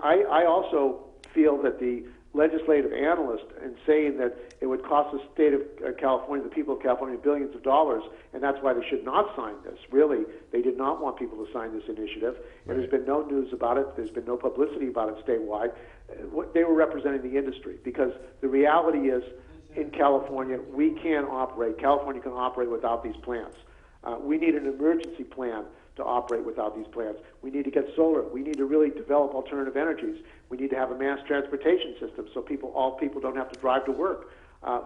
I also feel that the legislative analyst in saying that it would cost the state of California, the people of California, billions of dollars, and that's why they should not sign this. Really, they did not want people to sign this initiative, and there's been no news about it. There's been no publicity about it statewide. They were representing the industry, because the reality is, in California, we can't operate. California can operate without these plants. We need an emergency plan to operate without these plants. We need to get solar. We need to really develop alternative energies. We need to have a mass transportation system so all people don't have to drive to work.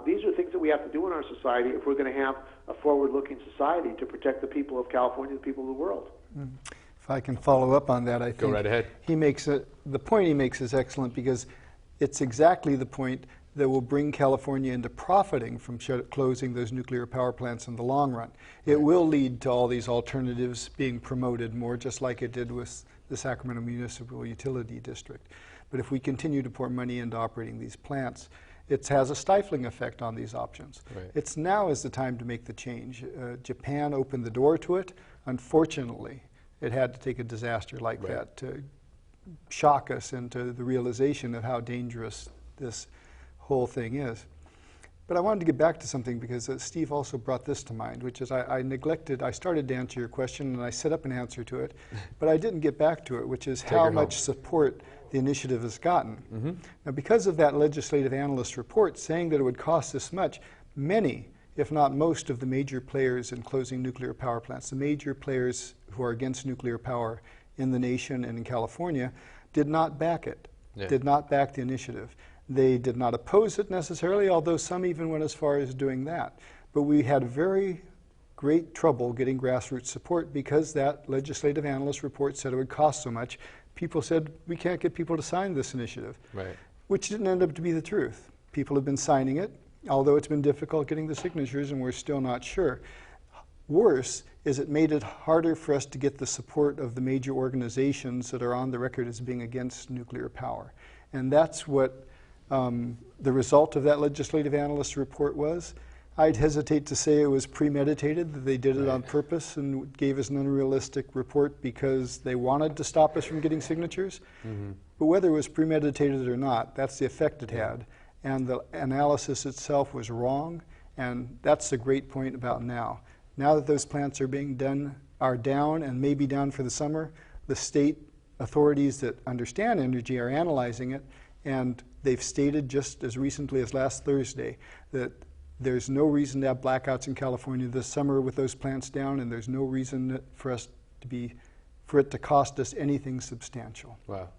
These are things that we have to do in our society if we're going to have a forward-looking society to protect the people of California, the people of the world. If I can follow up on that, I think Go right ahead. The point he makes is excellent, because it's exactly the point that will bring California into profiting from closing those nuclear power plants in the long run. It will lead to all these alternatives being promoted more, just like it did with the Sacramento Municipal Utility District. But if we continue to pour money into operating these plants, it has a stifling effect on these options. Right. Now is the time to make the change. Japan opened the door to it. Unfortunately, it had to take a disaster like that to shock us into the realization of how dangerous this whole thing is. But I wanted to get back to something, because Steve also brought this to mind, which is I started to answer your question and I set up an answer to it, but I didn't get back to it, which is how much support the initiative has gotten. Now, because of that legislative analyst report saying that it would cost this much, many, if not most, of the major players in closing nuclear power plants, the major players who are against nuclear power in the nation and in California, did not back it, did not back the initiative. They did not oppose it necessarily, although some even went as far as doing that. But we had very great trouble getting grassroots support, because that legislative analyst report said it would cost so much. People said, we can't get people to sign this initiative, which didn't end up to be the truth. People have been signing it, although it's been difficult getting the signatures, and we're still not sure. Worse is it made it harder for us to get the support of the major organizations that are on the record as being against nuclear power. And that's what the result of that legislative analyst report was. I'd hesitate to say it was premeditated, that they did it on purpose and gave us an unrealistic report because they wanted to stop us from getting signatures. But whether it was premeditated or not, that's the effect it had. And the analysis itself was wrong, and that's the great point about now. Now that those plants are down and may be down for the summer, the state authorities that understand energy are analyzing it, and they've stated just as recently as last Thursday that there's no reason to have blackouts in California this summer with those plants down, and there's no reason for it to cost us anything substantial. Wow.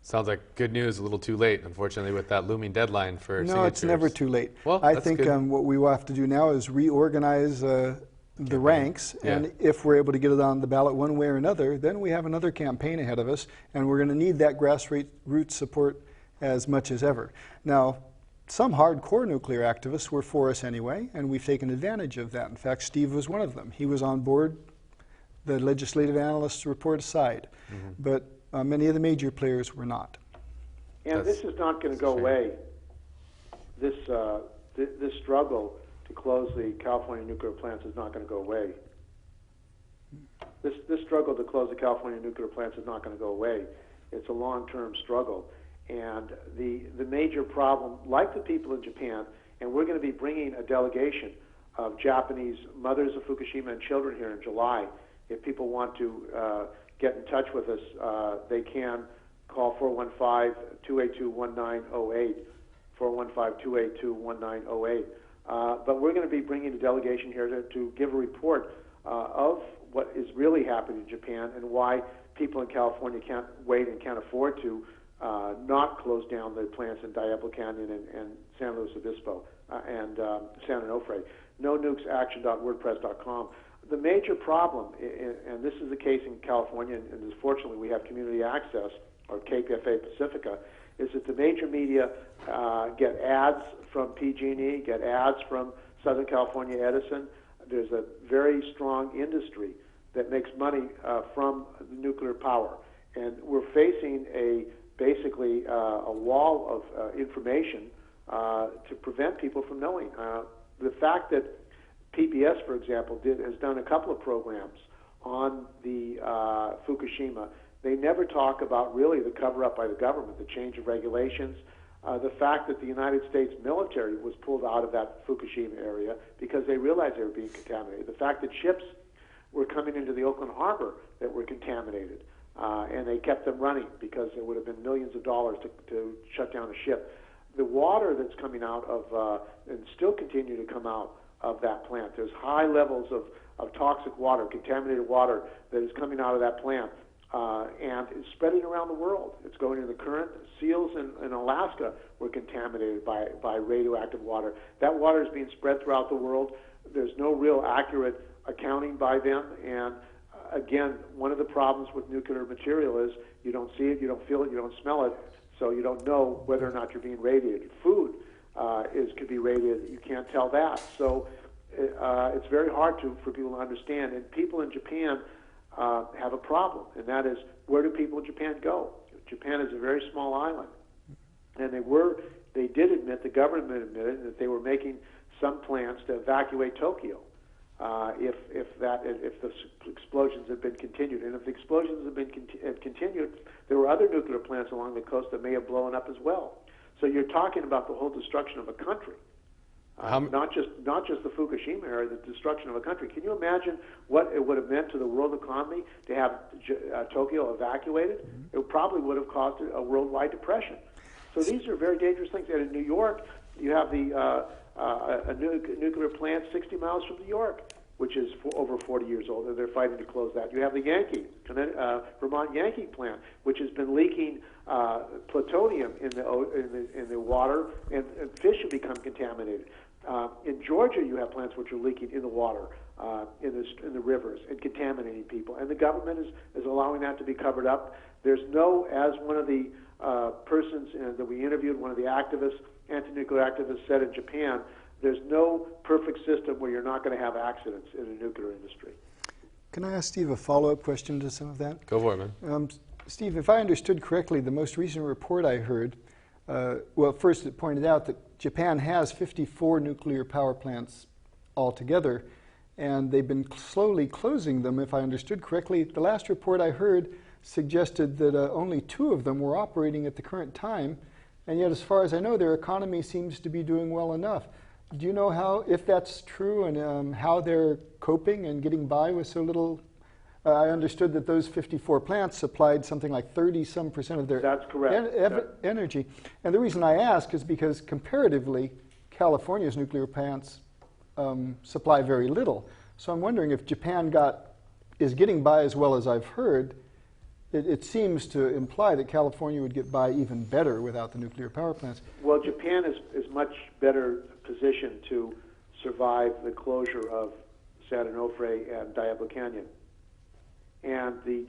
Sounds like good news, a little too late, unfortunately, with that looming deadline for signatures. No, it's never too late. Well, I think what we will have to do now is reorganize the ranks, and if we're able to get it on the ballot one way or another, then we have another campaign ahead of us, and we're going to need that grassroots support as much as ever. Now, some hardcore nuclear activists were for us anyway, and we've taken advantage of that. In fact, Steve was one of them. He was on board the legislative analysts' report aside. But many of the major players were not. And this is not going to go away. This struggle to close the California nuclear plants is not going to go away. This struggle to close the California nuclear plants is not going to go away. It's a long-term struggle. And the major problem, like the people in Japan, and we're going to be bringing a delegation of Japanese mothers of Fukushima and children here in July. If people want to get in touch with us, they can call 415-282-1908, 415-282-1908. But we're going to be bringing a delegation here to give a report of what is really happening in Japan and why people in California can't wait and can't afford to not close down the plants in Diablo Canyon and San Luis Obispo and San Onofre. NoNukesAction.wordpress.com. The major problem, and this is the case in California, and fortunately we have community access, or KPFA Pacifica, is that the major media get ads from PG&E, get ads from Southern California Edison. There's a very strong industry that makes money from nuclear power. And we're facing basically a wall of information to prevent people from knowing. The fact that PBS, for example, has done a couple of programs on the Fukushima. They never talk about really the cover-up by the government, the change of regulations, the fact that the United States military was pulled out of that Fukushima area because they realized they were being contaminated, the fact that ships were coming into the Oakland Harbor that were contaminated, and they kept them running because it would have been millions of dollars to shut down a ship. The water that's coming out of, and still continue to come out of that plant, there's high levels of toxic water, contaminated water that is coming out of that plant. And it's spreading around the world. It's going in the current. Seals in Alaska were contaminated by radioactive water. That water is being spread throughout the world. There's no real accurate accounting by them. And again, one of the problems with nuclear material is you don't see it, you don't feel it, you don't smell it, so you don't know whether or not you're being radiated. Food could be radiated. You can't tell that. So it's very hard for people to understand. And people in Japan have a problem, and that is, where do people in Japan go? Japan is a very small island, and they did admit, the government admitted, that they were making some plans to evacuate Tokyo if the explosions had been continued. And if the explosions had continued, there were other nuclear plants along the coast that may have blown up as well. So you're talking about the whole destruction of a country. Not just the Fukushima area, the destruction of a country. Can you imagine what it would have meant to the world economy to have Tokyo evacuated? It probably would have caused a worldwide depression. So these are very dangerous things. And in New York, you have a nuclear plant 60 miles from New York, which is over 40 years old, and they're fighting to close that. You have the Vermont Yankee plant, which has been leaking plutonium in the water, and fish have become contaminated. In Georgia, you have plants which are leaking in the water, in the rivers, and contaminating people. And the government is allowing that to be covered up. There's no, as one of the persons that we interviewed, one of the activists, anti-nuclear activists, said in Japan, there's no perfect system where you're not going to have accidents in the nuclear industry. Can I ask Steve a follow-up question to some of that? Go for it, man. Steve, if I understood correctly, the most recent report I heard, well, first it pointed out that Japan has 54 nuclear power plants altogether, and they've been slowly closing them, if I understood correctly. The last report I heard suggested that only 2 of them were operating at the current time, and yet as far as I know, their economy seems to be doing well enough. Do you know if that's true, and how they're coping and getting by with so little? I understood that those 54 plants supplied something like 30-some% of their That's correct. Energy. And the reason I ask is because comparatively, California's nuclear plants supply very little. So I'm wondering if Japan is getting by as well as I've heard. It seems to imply that California would get by even better without the nuclear power plants. Well, Japan is much better positioned to survive the closure of San Onofre and Diablo Canyon. And the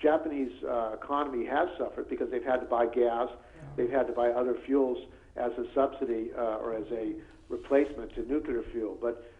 Japanese economy has suffered because they've had to buy gas, they've had to buy other fuels as a subsidy or as a replacement to nuclear fuel. But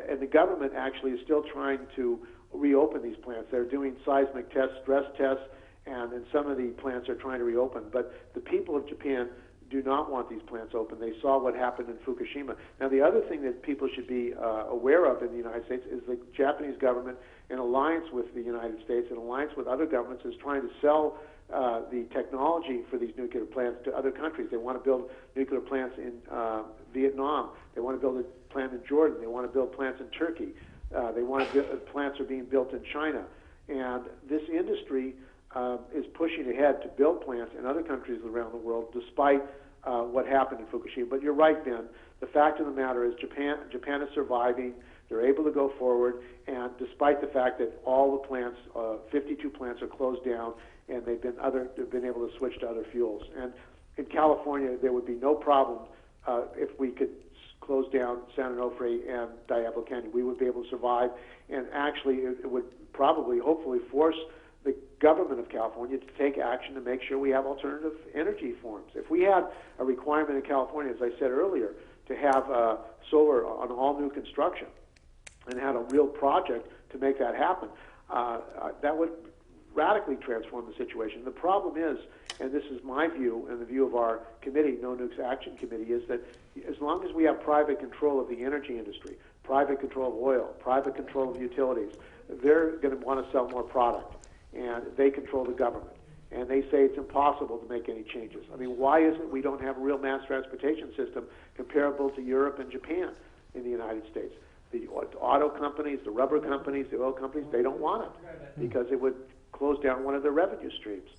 and the government actually is still trying to reopen these plants. They're doing seismic tests, stress tests, and some of the plants are trying to reopen. But the people of Japan do not want these plants open. They saw what happened in Fukushima. Now, the other thing that people should be aware of in the United States is the Japanese government, in alliance with the United States, in alliance with other governments, is trying to sell the technology for these nuclear plants to other countries. They want to build nuclear plants in Vietnam. They want to build a plant in Jordan. They want to build plants in Turkey. They want to plants are being built in China. And this industry is pushing ahead to build plants in other countries around the world, despite what happened in Fukushima. But you're right, Ben. The fact of the matter is Japan is surviving. They're able to go forward, and despite the fact that all the plants, 52 plants, are closed down, and they've been able to switch to other fuels. And in California, there would be no problem if we could close down San Onofre and Diablo Canyon. We would be able to survive, and actually it would probably, hopefully, force the government of California to take action to make sure we have alternative energy forms. If we had a requirement in California, as I said earlier, to have solar on all new construction and had a real project to make that happen, that would radically transform the situation. The problem is, and this is my view and the view of our committee, No Nukes Action Committee, is that as long as we have private control of the energy industry, private control of oil, private control of utilities, they're going to want to sell more product. And they control the government. And they say it's impossible to make any changes. I mean, why is it we don't have a real mass transportation system comparable to Europe and Japan in the United States? The auto companies, the rubber companies, the oil companies, they don't want it because it would close down one of their revenue streams.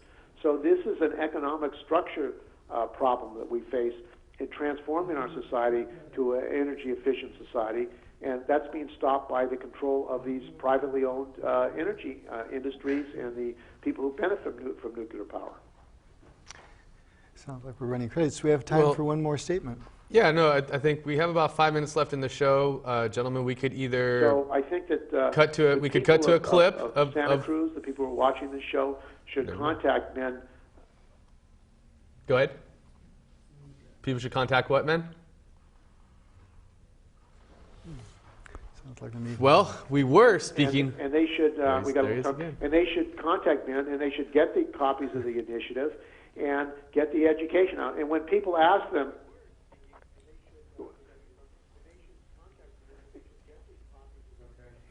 So this is an economic structure problem that we face in transforming our society to an energy-efficient society, and that's being stopped by the control of these privately owned energy industries and the people who benefit from nuclear power. Sounds like we're running credits. We have time for one more statement. Yeah, no, I think we have about 5 minutes left in the show. Gentlemen, we could either so I think that cut to it. We could cut to a clip of Santa Cruz. The people who are watching this show should contact men. Go ahead. People should contact what, men? Sounds like a meeting. Well, we were speaking. And they should. And they should contact men, and they should get the copies of the initiative, and get the education out. And when people ask them,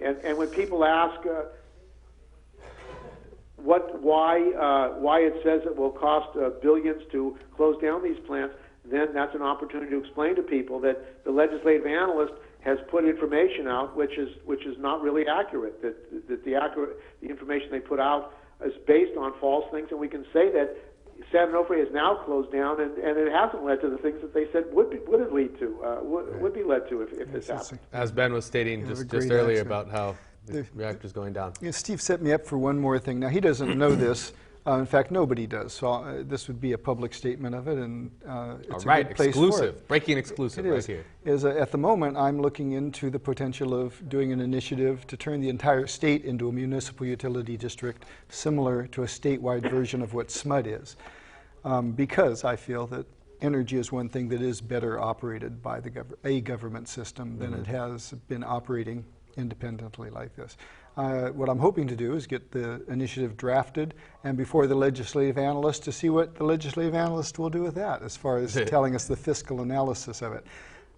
and when people ask why it says it will cost billions to close down these plants, then that's an opportunity to explain to people that the legislative analyst has put information out which is not really accurate. That the information they put out is based on false things, and we can say that San Onofre is now closed down, and it hasn't led to the things that they said would it lead to, would be led to if this happened. As Ben was stating just earlier about how the reactor's going down. Yeah, Steve set me up for one more thing. Now, he doesn't know this. In fact, nobody does. So this would be a public statement of it, and it's a good place for it. Breaking exclusive right here. At the moment, I'm looking into the potential of doing an initiative to turn the entire state into a municipal utility district, similar to a statewide version of what SMUD is, because I feel that energy is one thing that is better operated by a government system than it has been operating independently like this. What I'm hoping to do is get the initiative drafted and before the legislative analyst to see what the legislative analyst will do with that as far as telling us the fiscal analysis of it.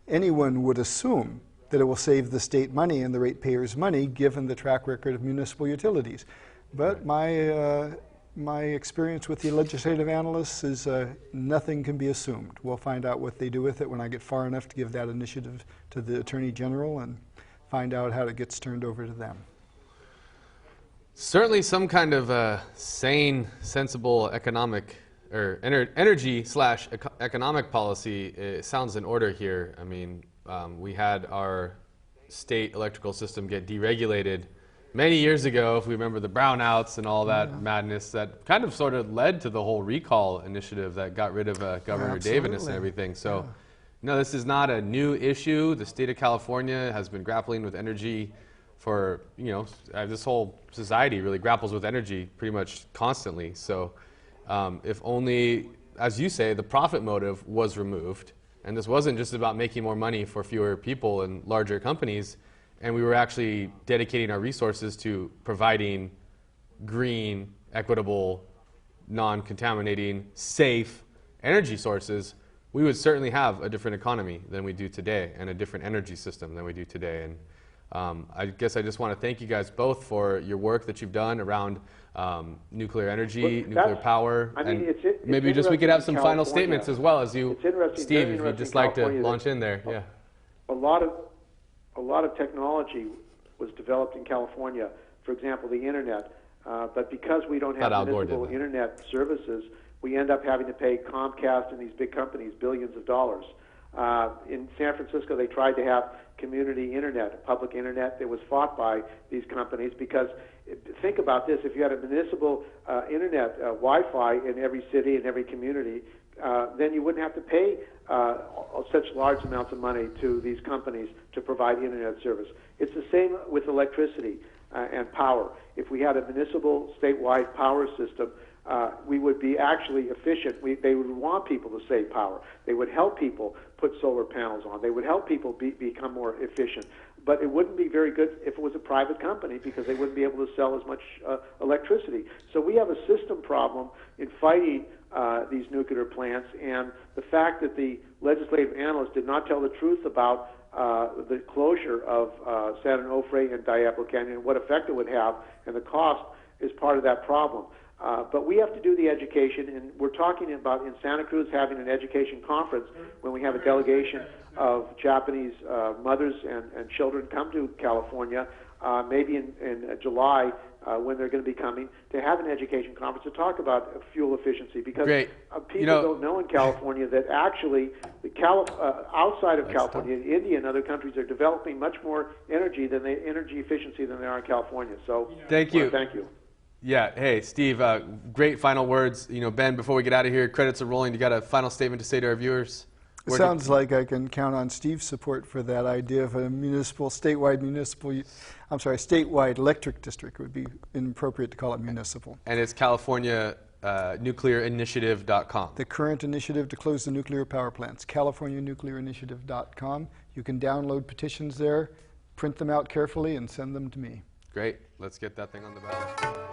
Anyone would assume that it will save the state money and the ratepayers money given the track record of municipal utilities. But my experience with the legislative analysts is nothing can be assumed. We'll find out what they do with it when I get far enough to give that initiative to the Attorney General and find out how it gets turned over to them. Certainly some kind of sane, sensible economic or energy/economic policy sounds in order here. I mean, we had our state electrical system get deregulated many years ago, if we remember the brownouts and all that madness that kind of sort of led to the whole recall initiative that got rid of Governor Davis and everything. So, no, this is not a new issue. The state of California has been grappling with energy for, this whole society really grapples with energy pretty much constantly. So if only, as you say, the profit motive was removed, and this wasn't just about making more money for fewer people and larger companies, and we were actually dedicating our resources to providing green, equitable, non-contaminating, safe energy sources, we would certainly have a different economy than we do today and a different energy system than we do today. And I guess I just want to thank you guys both for your work that you've done around nuclear energy, nuclear power. I mean, and it's maybe just we could have some final California. statements as well as you, It's interesting, Steve, very if you'd just interesting like to California launch in there. Yeah. A lot of technology was developed in California. For example, the internet. But because we don't have municipal internet services, we end up having to pay Comcast and these big companies billions of dollars. In San Francisco, they tried to have community internet, public internet. It was fought by these companies because, think about this, if you had a municipal internet, Wi-Fi in every city and every community, then you wouldn't have to pay such large amounts of money to these companies to provide internet service. It's the same with electricity and power. If we had a municipal statewide power system, we would be actually efficient. They would want people to save power. They would help people put solar panels on. They would help people become more efficient. But it wouldn't be very good if it was a private company because they wouldn't be able to sell as much electricity. So we have a system problem in fighting these nuclear plants, and the fact that the legislative analysts did not tell the truth about the closure of San Onofre and Diablo Canyon and what effect it would have and the cost is part of that problem. But we have to do the education, and we're talking about in Santa Cruz having an education conference when we have a delegation of Japanese mothers and children come to California, maybe in July when they're going to be coming, to have an education conference to talk about fuel efficiency because people don't know in California that actually outside of California, India and other countries are developing much more energy efficiency than they are in California. So thank you. Thank you. Yeah. Hey, Steve, great final words. Ben, before we get out of here, credits are rolling. You got a final statement to say to our viewers? It sounds like I can count on Steve's support for that idea of a statewide electric district. It would be inappropriate to call it municipal. And it's California nuclearinitiative.com. The current initiative to close the nuclear power plants, californianuclearinitiative.com. You can download petitions there, print them out carefully, and send them to me. Great. Let's get that thing on the ballot.